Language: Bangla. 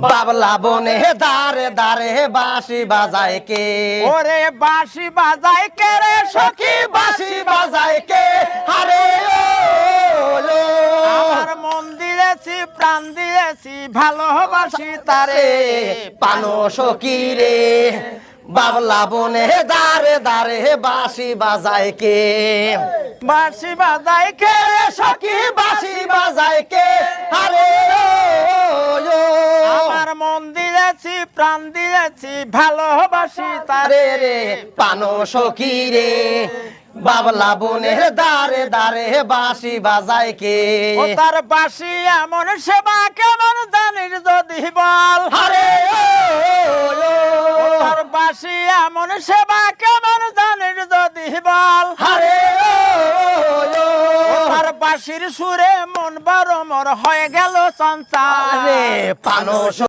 বাবলা বনে দারে দারে বাঁশি বাজায় কে? ওরে বাঁশি বাজায় কে রে সখী বাঁশি বাজায় কে? আরে ও আমার মন দিয়েছি প্রাণ দিয়েছি ভালোবাসি তারে পানো সখী রে বাবলা বনে দারে দারে বাঁশি বাজায় কে? বাঁশি বাজায় কে রে সখী বাঁশি বাজায় কে? আরে ও আমার মন দিয়েছি প্রাণ দিয়েছি ভালোবাসি তারে রে রে পানো সখী রে বাবলা বনে দারে দারে বাঁশি বাজায় কে? ও তার বাঁশি এমন সেবা কেমন জানিস যদি বল আরে ও তার বাঁশি এমন সেবা কেমন জানিস যদি বল আরে ও তার বাঁশির সুরে মন বড় মোর হয়ে গেল চঞ্চল রে পানো